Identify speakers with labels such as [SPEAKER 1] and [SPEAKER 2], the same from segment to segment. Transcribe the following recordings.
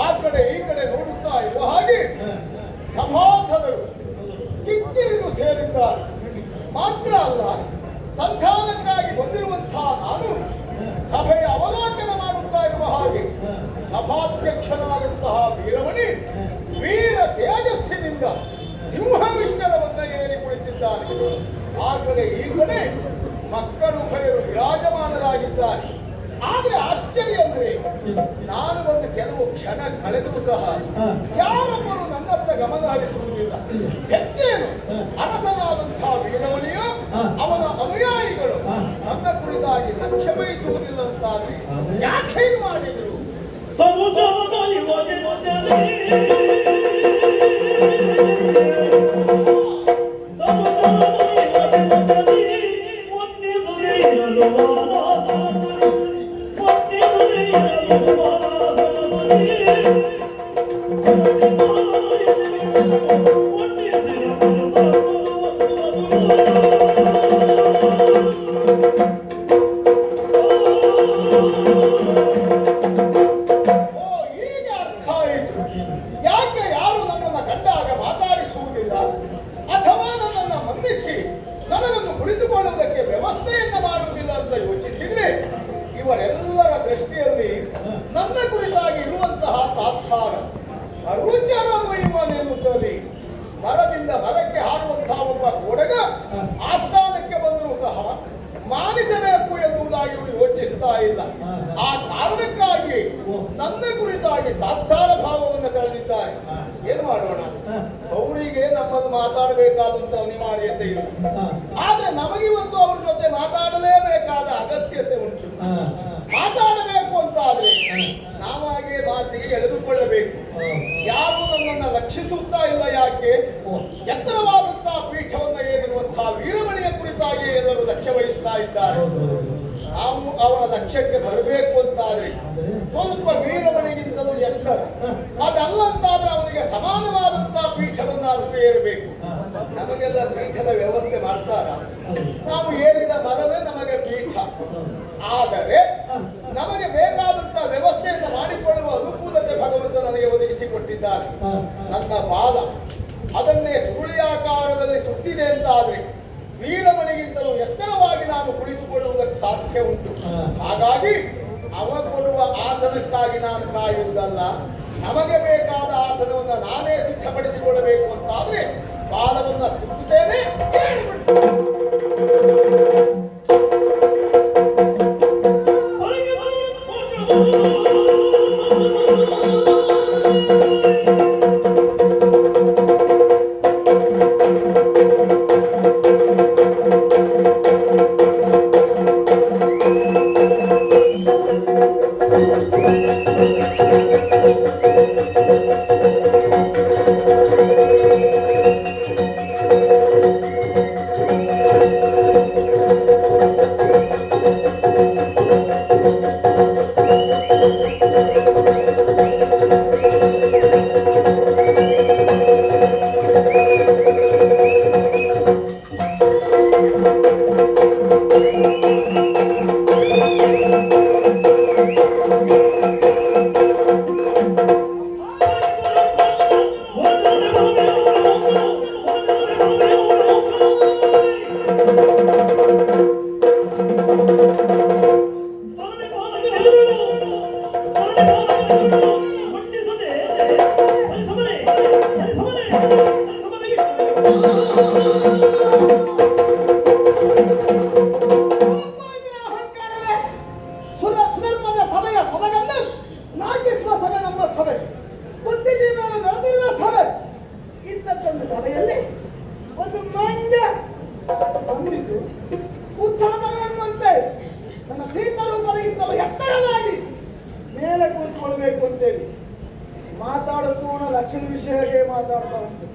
[SPEAKER 1] ಆ ಕಡೆ ಈ ಕಡೆ ನೋಡುತ್ತಾ ಇರುವ ಹಾಗೆ ಸಭಾಸದರು ಕಿತ್ತಿರಿದು ಸೇರಿದ್ದಾರೆ. ಮಾತ್ರ ಅಲ್ಲ, ಸಂಧಾನಕ್ಕಾಗಿ ಬಂದಿರುವಂತಹ ನಾನು ಸಭೆಯ ಅವಲೋಕನ ಮಾಡುತ್ತಾ ಇರುವ ಹಾಗೆ ಸಭಾಧ್ಯಕ್ಷನಾದಂತಹ ವೀರಮಣಿ ವೀರ ತೇಜಸ್ಸಿನಿಂದ ಸಿಂಹವಿಷ್ಟರವನ್ನ ಏರಿ ಕುಳಿತಿದ್ದಾನೆ. ಆ ಕಡೆ ಈ ಕಡೆ ಮಕ್ಕಳು ಭಯರು ವಿರಾಜಮಾನರಾಗಿದ್ದಾರೆ. ಆದ್ರೆ ಆಶ್ಚರ್ಯ ಅಂದ್ರೆ, ನಾನು ಒಂದು ಕೆಲವು ಕ್ಷಣ ಕಳೆದರೂ ಸಹ ಯಾರೊಬ್ಬರು ನನ್ನತ್ತ ಗಮನ ಹರಿಸುವುದಿಲ್ಲ. ಹೆಚ್ಚೇನು ಅರಸನಾದಂತಹ ವೀರಮಣಿಯು ಅವನ ಅನುಯಾಯಿಗಳು ನನ್ನ ಕುರಿತಾಗಿ ಲಕ್ಷ್ಯ ವಹಿಸುವುದಿಲ್ಲ ಅಂತಾದ್ರೆ ಯಾಕೆ ಮಾಡಿದ್ರು? ಇವರೆಲ್ಲರ ದೃಷ್ಟಿಯಲ್ಲಿ ನನ್ನ ಕುರಿತಾಗಿ ಇರುವಂತಹ ಸಾಕ್ಷಾರ ಅರುಚರನ್ನುತ್ತದೆ. ಮರದಿಂದ ಮರಕ್ಕೆ ಹಾರುವಂತಹ ಒಬ್ಬ ಕೋಡಗ ಆಸ್ಥಾನಕ್ಕೆ ಬಂದರೂ ಸಹ ಮಾನಿಸಬೇಕು ಎನ್ನುವುದಾಗಿ ಇವರು ಯೋಚಿಸ್ತಾ ಇಲ್ಲ. ಆ ಕಾರಣಕ್ಕಾಗಿ ನನ್ನ ಕುರಿತಾಗಿ ತಾತ್ಸಾರ ಭಾವವನ್ನು ತಳೆದಿದ್ದಾರೆ. ಏನು ಮಾಡೋಣ, ಅವರಿಗೆ ನಮ್ಮನ್ನು ಮಾತಾಡಬೇಕಾದಂತ ಅನಿವಾರ್ಯತೆ ಇಲ್ಲ. ಆದ್ರೆ ನಮಗಿವತ್ತು ಅವ್ರ ಜೊತೆ ಮಾತಾಡಲೇಬೇಕಾದ ಅಗತ್ಯತೆ ಉಂಟು. ಮಾತಾಡಬೇಕು ಅಂತ ಆದ್ರೆ ನಾವಾಗೆ ಮಾತಿಗೆ ಎಳೆದುಕೊಳ್ಳಬೇಕು. ಯಾರು ನನ್ನನ್ನು ಲಕ್ಷಿಸುತ್ತಾ ಇಲ್ಲ. ಯಾಕೆ? ಎತ್ತರವಾದಂತಹ ಪೀಠವನ್ನು ಏರಿರುವಂತಹ ವೀರಮಣಿಯ ಕುರಿತಾಗಿ ಎಲ್ಲರೂ ಲಕ್ಷ್ಯ ವಹಿಸ್ತಾ ಇದ್ದಾರೆ. ನಾವು ಅವರ ಲಕ್ಷ್ಯಕ್ಕೆ ಬರಬೇಕು ಅಂತಾದ್ರೆ ಸ್ವಲ್ಪ ವೀರಮಣಿಗಿಂತಲೂ ಎತ್ತರ, ಅದಲ್ಲ ಅಂತಾದ್ರೆ ಅವನಿಗೆ ಸಮಾನವಾದಂತಹ ಪೀಠವನ್ನಾದರೂ ಏರಬೇಕು. ನಮಗೆಲ್ಲ ಪೀಠದ ವ್ಯವಸ್ಥೆ ಮಾಡ್ತಾರ? ನಾವು ಏರಿದ ಮರವೇ ನಮಗೆ ಪೀಠ. ಆದರೆ ನಮಗೆ ಬೇಕಾದಂತಹ ವ್ಯವಸ್ಥೆಯನ್ನು ಮಾಡಿಕೊಳ್ಳುವ ಅನುಕೂಲತೆ ಭಗವಂತ ನನಗೆ ಒದಗಿಸಿಕೊಟ್ಟಿದ್ದಾರೆ. ನನ್ನ ಪಾದ ಅದನ್ನೇ ಸುರುಳಿಯಾಕಾರದಲ್ಲಿ ಸುಟ್ಟಿದೆ ಅಂತಾದ್ರೆ ವೀರಮಣಿಗಿಂತಲೂ ಎತ್ತರವಾಗಿ ನಾನು ಕುಳಿತುಕೊಳ್ಳುವುದಕ್ಕೆ ಸಾಧ್ಯ ಉಂಟು. ಹಾಗಾಗಿ ಅವ ಕೊಡುವ ಆಸನಕ್ಕಾಗಿ ನಾನು ಕಾಯುವುದಲ್ಲ, ನಮಗೆ ಬೇಕಾದ ಆಸನವನ್ನು ನಾನೇ ಸಿದ್ಧಪಡಿಸಿಕೊಳ್ಳಬೇಕು ಅಂತಾದ್ರೆ ಪಾದವನ್ನು ಸುತ್ತುತ್ತೇನೆ. ಲಕ್ಷ್ಮಿ ವಿಷಯಕ್ಕೆ ಮಾತಾಡ್ತಾ ಉಂಟು.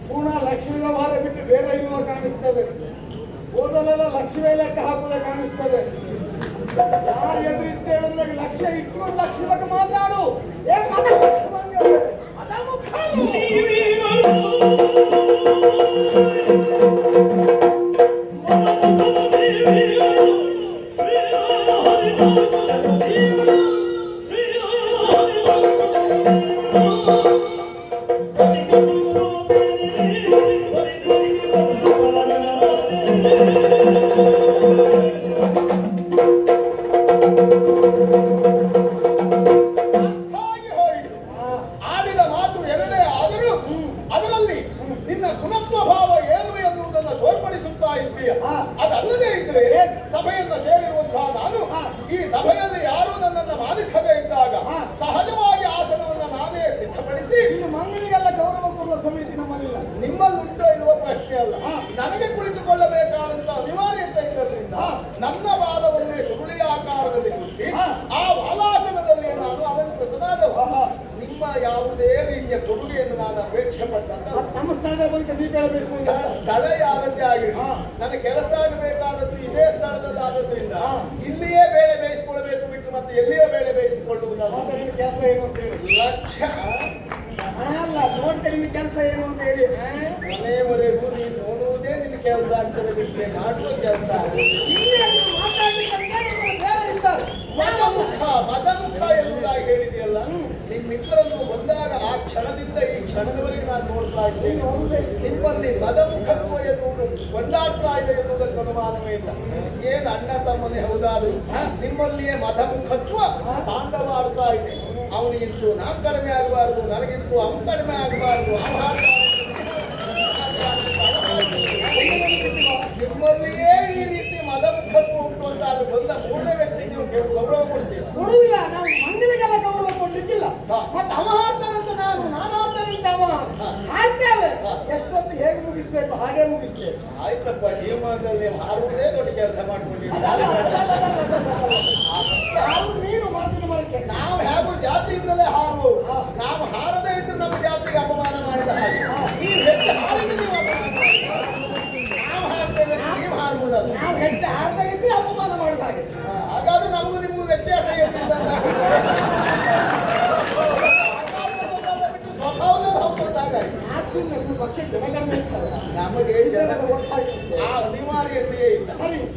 [SPEAKER 1] ಪುನಃ ಲಕ್ಷ್ಮಿ ವ್ಯವಹಾರ ಬಿಟ್ಟು ಬೇರೆ ಇರುವ ಕಾಣಿಸ್ತದೆ. ಓದಲೆಲ್ಲ ಲಕ್ಷ್ಮಿ ಲೆಕ್ಕ ಹಾಕುವುದೇ ಕಾಣಿಸ್ತದೆ. ಯಾರು ಎದುರಿದ್ದೇವೆ ಅಂದ್ರೆ ಲಕ್ಷ್ಯ ಇಟ್ಕೊಂಡು ಲಕ್ಷ್ಯ ಬಗ್ಗೆ ಮಾತಾಡು.
[SPEAKER 2] ಅದಲ್ಲದೆ ಇದ್ರೆ ಸಭೆಯನ್ನು ಸೇರಿರುವಂತಹ ನಾನು ಈ ಸಭೆಯಲ್ಲಿ ಯಾರೂ ನನ್ನನ್ನು ಮಾನಿಸದೇ ಇದ್ದಾಗ ಸಹಜವಾಗಿ ಆಸನವನ್ನು ನಾನೇ ಸಿದ್ಧಪಡಿಸಿ
[SPEAKER 1] ಇನ್ನು ಮಂಗನಿಗೆಲ್ಲ ಗೌರವ ಕೊಡುವ ಸಮಿತಿ ನಮ್ಮಲ್ಲಿಲ್ಲ.
[SPEAKER 2] ನಿಮ್ಮಲ್ಲುಂಟೋ ಇರುವ ಪ್ರಶ್ನೆ ಅಲ್ಲ, ನನಗೆ ಕುಳಿತುಕೊಳ್ಳಬೇಕಾದಂತ ಅನಿವಾರ್ಯತೆ ಇದ್ದರಿಂದ ನನ್ನ ವಾದವನ್ನೇ ಸುರುಳಿಯ ಆಕಾರದಲ್ಲಿ ಸುತ್ತಿ ಆ ವಾಲಾಸನದಲ್ಲಿ ನಾನು ಅಲಂಕೃತನಾದ ನಿಮ್ಮ ಯಾವುದೇ ರೀತಿಯ ಕೊಡುಗೆಯನ್ನು ನಾನು ಅಪೇಕ್ಷೆ ಪಟ್ಟಂತ
[SPEAKER 1] ನಮ್ಮ ಸ್ಥಳದ ಬಳಿಕ ದೀಪ
[SPEAKER 2] ಸ್ಥಳ ಯಾರದ್ದೇ ಆಗಿರಲಿ, ನನ್ನ ಕೆಲಸ ಆಗಬೇಕಾದದ್ದು ಇದೇ ಸ್ಥಳದಲ್ಲಿ ಆದದ್ರಿಂದ ಇಲ್ಲಿಯೇ ಬೇಳೆ ಬೇಯಿಸಿಕೊಳ್ಬೇಕು ಬಿಟ್ಟು ಮತ್ತೆ ಎಲ್ಲಿಯೇ ಬೇಳೆ ಬೇಯಿಸಿಕೊಳ್ಳುವುದಲ್ಲ.
[SPEAKER 1] ಕೆಲಸ ಏನು ಅಂತ ಹೇಳಿ
[SPEAKER 2] ಲಕ್ಷ್ಯ
[SPEAKER 1] ಅಲ್ಲ, ನೋಡ್ತೇನೆ ನಿನ್ನ ಕೆಲಸ ಏನು ಅಂತ ಹೇಳಿ
[SPEAKER 2] ಮನೆಯವರೆಗೂ ನೀನು ನೋಡುವುದೇ ನಿನ್ನ ಕೆಲಸ ಆಗ್ತದೆ ಬಿಟ್ಟರೆ ಮಾಡುವ ಕೆಲಸ ಮದಮುಖ ಎನ್ನುವುದಾಗಿ ಹೇಳಿದೆಯಲ್ಲ. ನಿಮ್ ಮಿತ್ರರು ಬಂದಾಗ ಆ ಕ್ಷಣದಿಂದ ಈ ಕ್ಷಣದವರೆಗೆ ನಾನು ನೋಡ್ತಾ ಇದ್ದೇನೆ. ನಿಮ್ಮಲ್ಲಿ ಮದಮುಖತ್ವ ಎನ್ನುವುದು ಕೊಂಡಾಡ್ತಾ ಇದೆ ಎನ್ನುವುದಕ್ಕೆ ಅನುಮಾನವೇ ಇಲ್ಲ. ಏನು ಅಣ್ಣ ತಮ್ಮನೇ ಹೌದಾದ್ರು ನಿಮ್ಮಲ್ಲಿಯೇ ಮದಮುಖತ್ವ ತಾಂಡವಾಡ್ತಾ ಇದೆ. ಅವನಿಗಿಂತೂ ನಾನು ಕಡಿಮೆ ಆಗಬಾರ್ದು, ನನಗಿಂತೂ ಅವನು ಕಡಿಮೆ ಆಗಬಾರ್ದು. ನಿಮ್ಮಲ್ಲಿಯೇ ಈ ರೀತಿ ಮದಮುಖತ್ವ ಉಂಟು ಅಂತ ಅದು ಬಂದ ಮೂರನೇ ವ್ಯಕ್ತಿಗೆ ನೀವು ಗೌರವ ಕೊಡ್ತೀವಿ.
[SPEAKER 1] ಕೊಡುವುದಿಲ್ಲ, ನಾವು ಮಂಗನಿಗೆಲ್ಲ ಗೌರವ ಕೊಡ್ಲಿಕ್ಕಿಲ್ಲ. ಮತ್ತೆ ಅವ ಹಾಡ್ತಾನಂತ ನಾನು ಹಾಡ್ತಾನಂತ ಅವ ಹಾಡ್ತೇವೆ. ಎಷ್ಟೊತ್ತು ಹೇಗೆ ಮುಗಿಸ್ಬೇಕು ಹಾಗೆ ಮುಗಿಸ್ತೇವೆ.
[SPEAKER 2] ಆಯ್ತಪ್ಪ, ಜೀವನದಲ್ಲಿ ಹಾರುವುದೇ ದೊಡ್ಡ ಕೆಲಸ ಮಾಡ್ಕೊಂಡಿದ್ದೀವಿ.
[SPEAKER 1] ನೀನು ಮಾಡ್ತೀನಿ ಮಾಡಕ್ಕೆ
[SPEAKER 2] ನಾವು ಹೇಗೂ ಜಾತಿಯಿಂದಲೇ ಹಾರುವವು. ನಾವು ಹಾರದೇ ಇದ್ರೆ ನಮ್ಮ ಜಾತಿಗೆ ಅಪಮಾನ ಮಾಡಿದ ಹಾಗೆ. ನೀವು ಹೆಚ್ಚು ಹಾರಿದ್ರೆ ನೀವು ಅಪಮಾನ ಮಾಡಿ. ನಾವು ಹಾರ್ತೇವೆ, ನೀವು ಹಾರುವುದಲ್ಲ.
[SPEAKER 1] ನಾವು ಹೆಚ್ಚು ಹಾರ್ತಾ ಇದ್ರೆ ಅಪಮಾನ ಮಾಡಿದ ಹಾಗೆ.
[SPEAKER 2] ಹಾಗಾದ್ರೆ ನಮಗೂ ನಿಮಗೂ ವ್ಯತ್ಯಾಸ ಏನಿಲ್ಲ. ಸ್ವಭಾವದಲ್ಲಿ ಹೋಗ್ಕೊಂಡಾಗ ನಮಗೆ ಆ ಅನಿವಾರ್ಯತೆಯೇ ಇಲ್ಲ.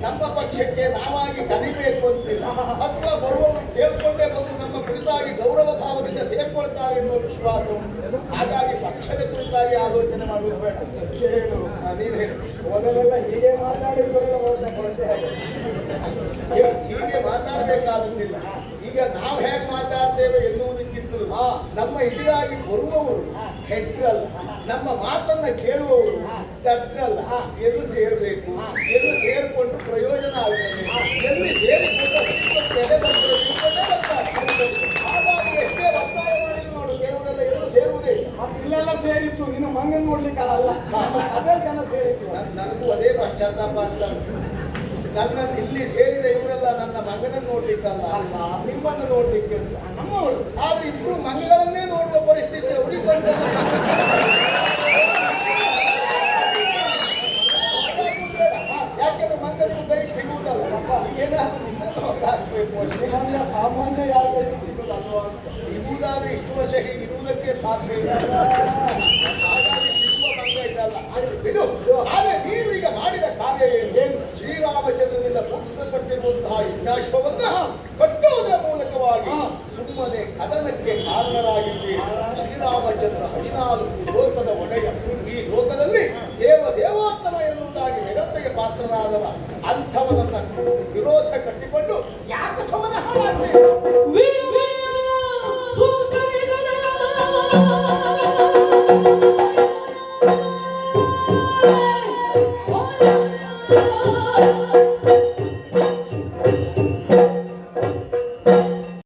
[SPEAKER 2] ನಮ್ಮ ಪಕ್ಷಕ್ಕೆ ನಾವಾಗಿ ಕಲಿಬೇಕು ಅಂತಿಲ್ಲ, ಅಥವಾ ಬರುವವರು ಕೇಳ್ಕೊಂಡೇ ಬಂದು ನಮ್ಮ ಕುರಿತಾಗಿ ಗೌರವ ಭಾವದಿಂದ ಸೇರ್ಕೊಳ್ತಾರೆ ಎನ್ನುವ ವಿಶ್ವಾಸ ಉಂಟು. ಹಾಗಾಗಿ ಪಕ್ಷದ ಕುರಿತಾಗಿ ಆಲೋಚನೆ ಮಾಡುವುದು ಬೇಡ. ನೀವು ಹೇಳಿ,
[SPEAKER 1] ಮೊದಲೆಲ್ಲ ಹೀಗೆ ಮಾತಾಡಿದ್ರೆ
[SPEAKER 2] ಹೀಗೆ ಮಾತಾಡಬೇಕಾದಂತಿಲ್ಲ. ಈಗ ನಾವು ಹೇಗೆ ಮಾತಾಡ್ತೇವೆ ಎನ್ನುವುದಕ್ಕಿಂತಲೂ ನಮ್ಮ ಇದಿರಾಗಿ ಬರುವವರು ಹೆಚ್ಚಲ್ಲ, ನಮ್ಮ ಮಾತನ್ನ ಕೇಳುವವರು ತಟ್ಟಲ್ಲ. ಎಲ್ಲಿ ಸೇರಬೇಕು, ಎಲ್ಲಿ ಸೇರಿಕೊಂಡು ಪ್ರಯೋಜನ ಆಗುತ್ತದೆ, ಎಲ್ಲಿ ಸೇರಿಕೊಂಡು ಹಾಗಾಗಿ ಎಷ್ಟೇ ಒತ್ತಾಯ ಮಾಡಿ ನೋಡು, ಕೆಲವರೆಲ್ಲ ಎಲ್ಲೂ ಸೇರುವುದೇ
[SPEAKER 1] ಇಲ್ಲೆಲ್ಲ ಸೇರಿತ್ತು. ಇನ್ನು ಮಂಗನ ನೋಡ್ಲಿಕ್ಕಲ್ಲ, ಅದೇ ಜನ ಸೇರಿತ್ತು.
[SPEAKER 2] ನನಗೂ ಅದೇ ಪಶ್ಚಾತ್ತಾಪ ಅಂತ. ನನ್ನ ಇಲ್ಲಿ ಸೇರಿದ ಇವರೆಲ್ಲ ನನ್ನ ಮಗನನ್ನು ನೋಡ್ಲಿಕ್ಕಲ್ಲ, ನಿಮ್ಮನ್ನು ನೋಡ್ಲಿಕ್ಕೆ ನಮ್ಮವರು. ಆದ್ರೆ ಇಬ್ರು ಮಗಗಳನ್ನೇ ನೋಡುವ ಪರಿಸ್ಥಿತಿ ಅವರಿಗೆ ಬಂದ. ಯಾಕೆಂದ್ರೆ ಮಗನಿಗೆ ಕೈ ಸಿಗುವುದಲ್ಲ. ಏನಾದ್ರು ನಿಮ್ಮನ್ನು
[SPEAKER 1] ಸಾಮಾನ್ಯ ಯಾರ ಕೈ ಸಿಗುವುದಲ್ವ ಅಂತ
[SPEAKER 2] ಇರುವುದಾದ್ರೆ ಇಷ್ಟು ವರ್ಷ ಹೀಗೆ ಇರುವುದಕ್ಕೆ ಸಾಧ್ಯ ಇಲ್ಲ. ಹಾಗಾಗಿ ಸಿಗುವ ಮಂಗ ಇದಲ್ಲ. ಬಿಡು. ಆದ್ರೆ ನೀವೀಗ ಮಾಡಿದ ಕಾರ್ಯ ಏನು? ಶ್ರೀರಾಮಚಂದ್ರನಿಂದ ಪೂಜಿಸಲ್ಪಟ್ಟಿರುವಂತಹ ಯಜ್ಞಾಶ್ವವನ್ನ ಕಟ್ಟುವುದರ ಮೂಲಕವಾಗಿ ಸುಮ್ಮನೆ ಕದನಕ್ಕೆ ಕಾರಣರಾಗಿದ್ದೀರಿ. ಶ್ರೀರಾಮಚಂದ್ರ 14 ಲೋಕದ ಒಡೆಯ. ಈ ಲೋಕದಲ್ಲಿ ದೇವೋತ್ತಮ ಎನ್ನುವುದಾಗಿ ನಿರಂತೆಗೆ ಪಾತ್ರರಾದವ ಅಂಥವನನ್ನ ವಿರೋಧ ಕಟ್ಟಿಕೊಂಡು ಯಾಕೆ